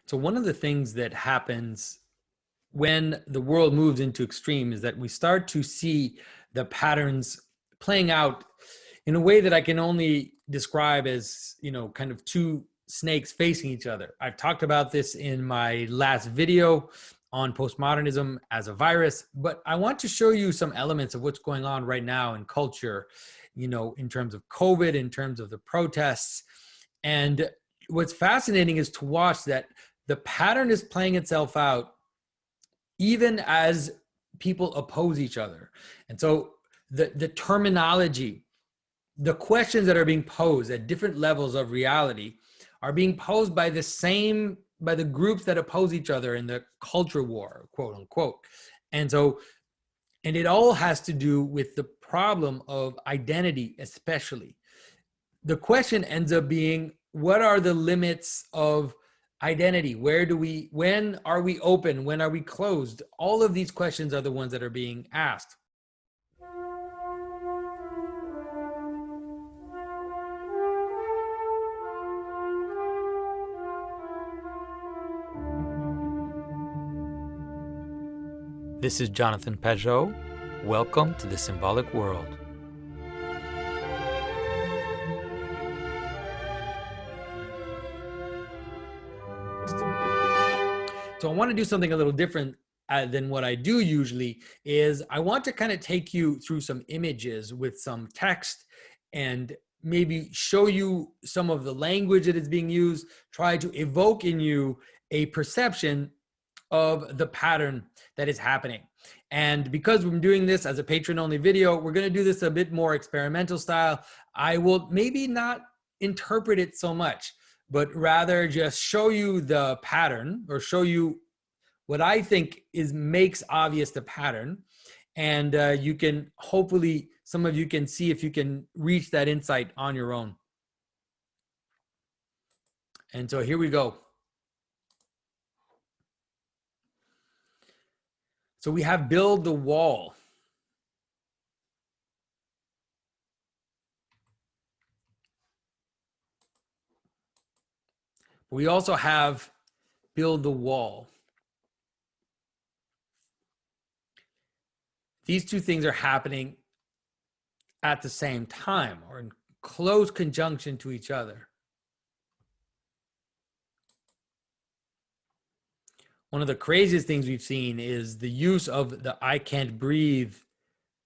So one of the things that happens when the world moves into extreme is that we start to see the patterns playing out in a way that I can only describe as, kind of two snakes facing each other. I've talked about this in my last video on postmodernism as a virus, but I want to show you some elements of what's going on right now in culture, in terms of COVID, in terms of the protests. And what's fascinating is to watch that the pattern is playing itself out even as people oppose each other. And so the terminology, the questions that are being posed at different levels of reality are being posed by the groups that oppose each other in the culture war, quote unquote. And it all has to do with the problem of identity, especially. The question ends up being, what are the limits of identity? When are we open? When are we closed? All of these questions are the ones that are being asked. This is Jonathan Pajot. Welcome to the Symbolic World. So I want to do something a little different than what I do usually. Is I want to kind of take you through some images with some text and maybe show you some of the language that is being used, try to evoke in you a perception of the pattern that is happening. And because we're doing this as a patron-only video, we're going to do this a bit more experimental style. I will maybe not interpret it so much, but rather just show you the pattern, or show you what I think makes obvious the pattern. And you can, hopefully, some of you can see if you can reach that insight on your own. And so here we go. So we have build the wall. We also have build the wall. These two things are happening at the same time, or in close conjunction to each other. One of the craziest things we've seen is the use of the "I can't breathe"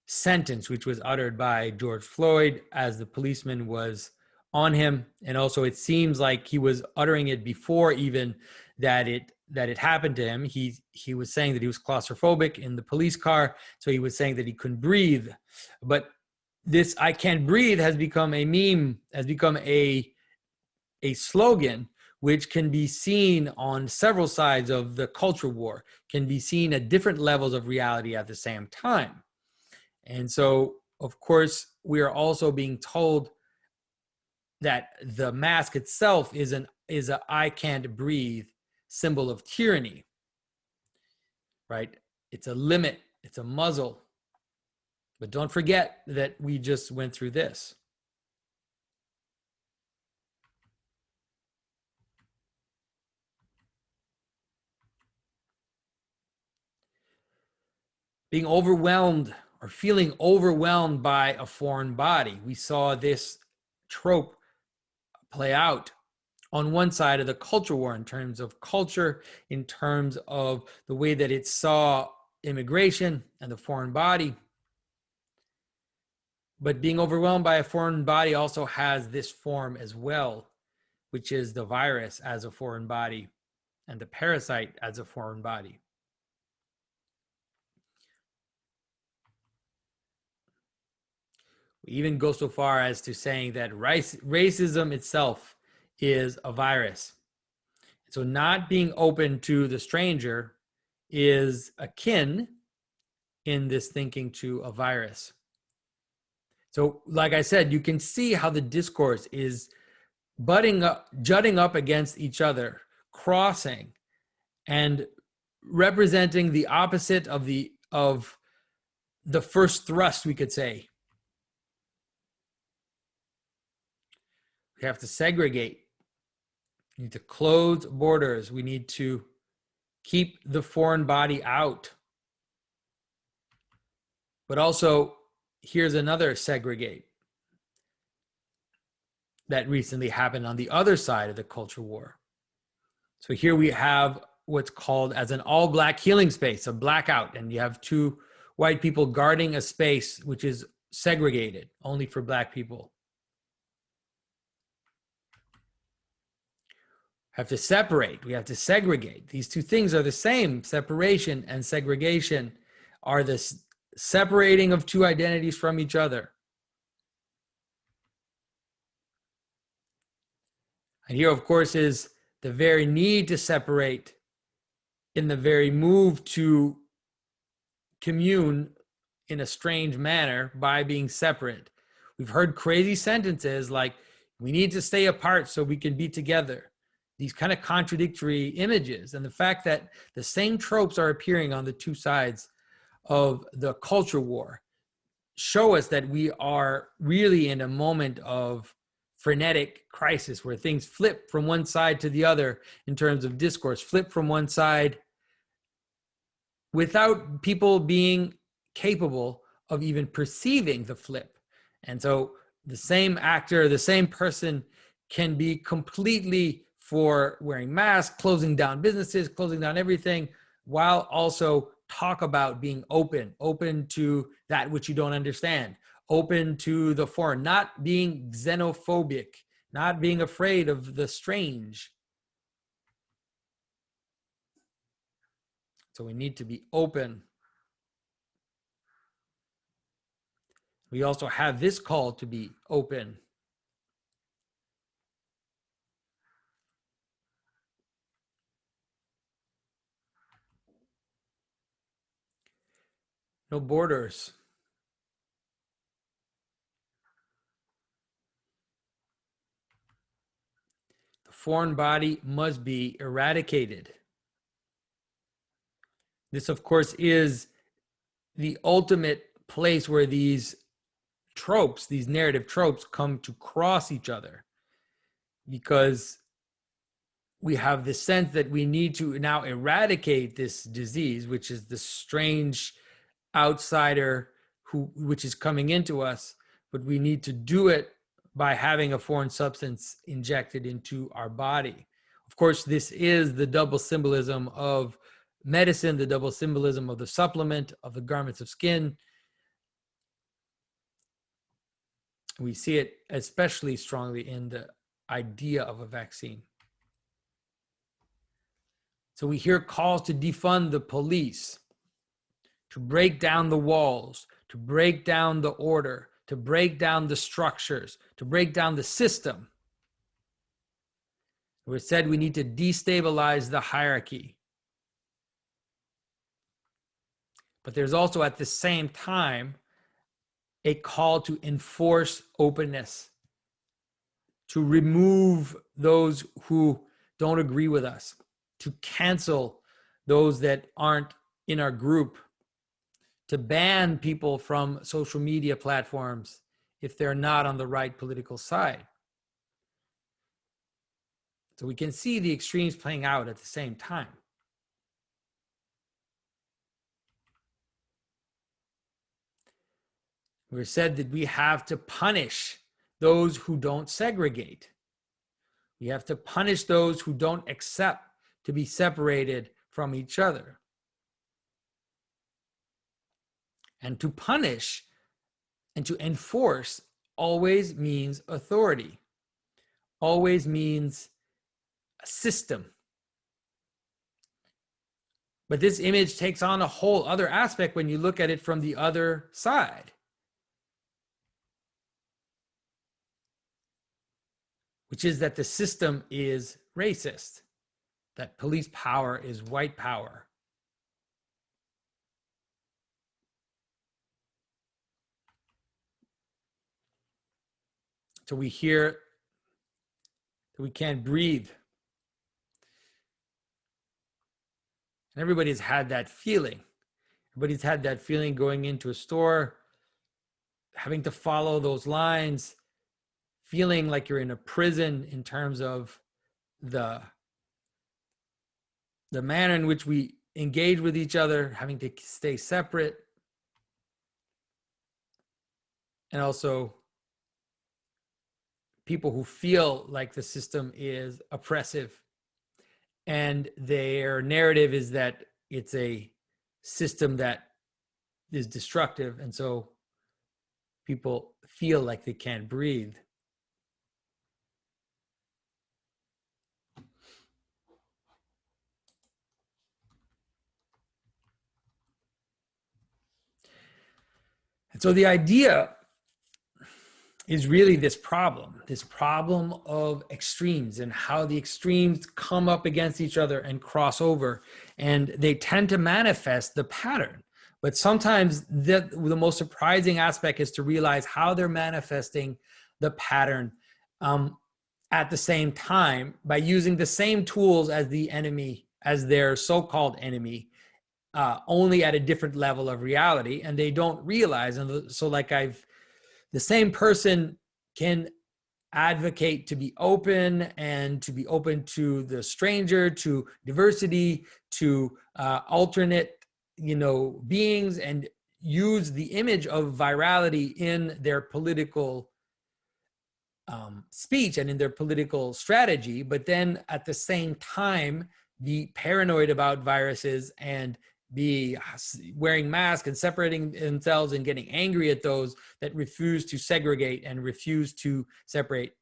sentence, which was uttered by George Floyd as the policeman was on him. And also it seems like he was uttering it before even that it happened to him. He was saying that he was claustrophobic in the police car. So he was saying that he couldn't breathe. But this "I can't breathe" has become a meme, has become a slogan, which can be seen on several sides of the culture war, can be seen at different levels of reality at the same time. And so, of course, we are also being told that the mask itself is a "I can't breathe" symbol of tyranny, right? It's a limit, it's a muzzle. But don't forget that we just went through this. Being overwhelmed or feeling overwhelmed by a foreign body. We saw this trope play out on one side of the culture war in terms of culture, in terms of the way that it saw immigration and the foreign body. But being overwhelmed by a foreign body also has this form as well, which is the virus as a foreign body and the parasite as a foreign body. We even go so far as to saying that racism itself is a virus. So not being open to the stranger is akin in this thinking to a virus. So like I said, you can see how the discourse is jutting up against each other, crossing, and representing the opposite of the first thrust, we could say. We have to segregate. We need to close borders. We need to keep the foreign body out. But also, here's another segregate that recently happened on the other side of the culture war. So here we have what's called as an all-black healing space, a blackout, and you have two white people guarding a space which is segregated only for black people. Have to separate, we have to segregate. These two things are the same. Separation and segregation are the separating of two identities from each other. And here, of course, is the very need to separate in the very move to commune in a strange manner by being separate. We've heard crazy sentences like, we need to stay apart so we can be together. These kind of contradictory images, and the fact that the same tropes are appearing on the two sides of the culture war show us that we are really in a moment of frenetic crisis where things flip from one side to the other in terms of discourse, flip from one side without people being capable of even perceiving the flip. And so the same actor, the same person can be completely for wearing masks, closing down businesses, closing down everything, while also talk about being open to that which you don't understand, open to the foreign, not being xenophobic, not being afraid of the strange. So we need to be open. We also have this call to be open. No borders. The foreign body must be eradicated. This, of course, is the ultimate place where these tropes, these narrative tropes, come to cross each other, because we have the sense that we need to now eradicate this disease, which is the strange outsider which is coming into us, but we need to do it by having a foreign substance injected into our body. Of course, this is the double symbolism of medicine, the double symbolism of the supplement, of the garments of skin. We see it especially strongly in the idea of a vaccine. So we hear calls to defund the police, to break down the walls, to break down the order, to break down the structures, to break down the system. We said we need to destabilize the hierarchy. But there's also at the same time a call to enforce openness, to remove those who don't agree with us, to cancel those that aren't in our group, to ban people from social media platforms if they're not on the right political side. So we can see the extremes playing out at the same time. We're said that we have to punish those who don't segregate. We have to punish those who don't accept to be separated from each other. And to punish and to enforce always means authority, always means a system. But this image takes on a whole other aspect when you look at it from the other side, which is that the system is racist, that police power is white power. So we hear that we can't breathe. And everybody's had that feeling. Everybody's had that feeling going into a store, having to follow those lines, feeling like you're in a prison in terms of the manner in which we engage with each other, having to stay separate, and also people who feel like the system is oppressive and their narrative is that it's a system that is destructive, and so people feel like they can't breathe. And so the idea is really this problem of extremes and how the extremes come up against each other and cross over, and they tend to manifest the pattern. But sometimes the most surprising aspect is to realize how they're manifesting the pattern at the same time by using the same tools as the enemy, as their so-called enemy, only at a different level of reality, and they don't realize. And so the same person can advocate to be open and to be open to the stranger, to diversity, to alternate, beings, and use the image of virality in their political speech and in their political strategy, but then at the same time be paranoid about viruses and be wearing masks and separating themselves and getting angry at those that refuse to segregate and refuse to separate,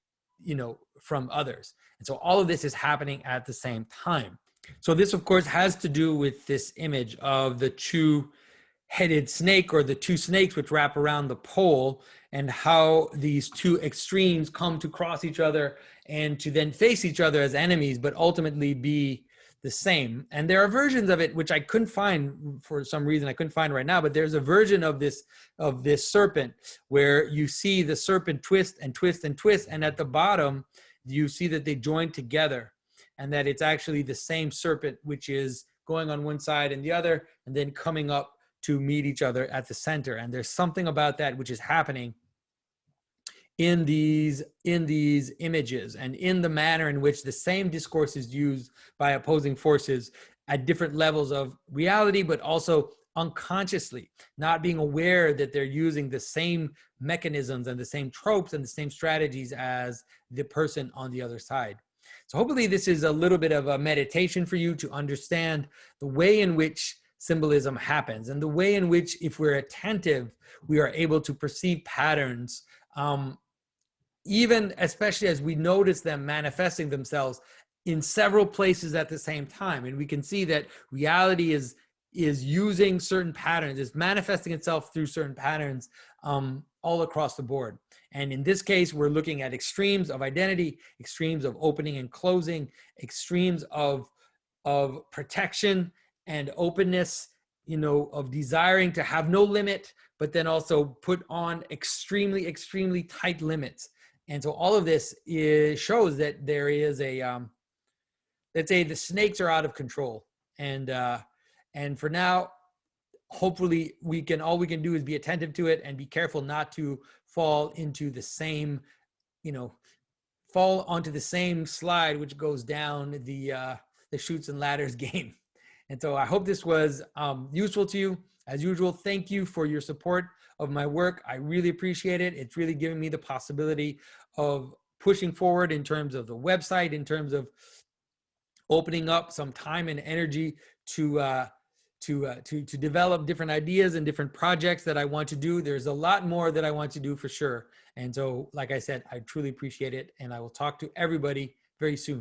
from others. And so all of this is happening at the same time. So this, of course, has to do with this image of the two-headed snake, or the two snakes which wrap around the pole, and how these two extremes come to cross each other and to then face each other as enemies, but ultimately be the same. And there are versions of it which I couldn't find for some reason. I couldn't find right now, but there's a version of this serpent where you see the serpent twist and twist and twist, and at the bottom you see that they join together, and that it's actually the same serpent which is going on one side and the other, and then coming up to meet each other at the center. And there's something about that which is happening in these images and in the manner in which the same discourse is used by opposing forces at different levels of reality, but also unconsciously, not being aware that they're using the same mechanisms and the same tropes and the same strategies as the person on the other side. So hopefully this is a little bit of a meditation for you to understand the way in which symbolism happens, and the way in which, if we're attentive, we are able to perceive patterns, even especially as we notice them manifesting themselves in several places at the same time. And we can see that reality is using certain patterns, is manifesting itself through certain patterns all across the board. And in this case, we're looking at extremes of identity, extremes of opening and closing, extremes of protection and openness, of desiring to have no limit, but then also put on extremely, extremely tight limits. And so all of this shows that there is let's say the snakes are out of control. And for now, hopefully all we can do is be attentive to it and be careful not to fall into the same, fall onto the same slide, which goes down the chutes and ladders game. And so I hope this was useful to you. As usual, thank you for your support of my work. I really appreciate it. It's really given me the possibility of pushing forward in terms of the website, in terms of opening up some time and energy to develop different ideas and different projects that I want to do. There's a lot more that I want to do for sure. And so, like I said, I truly appreciate it. And I will talk to everybody very soon.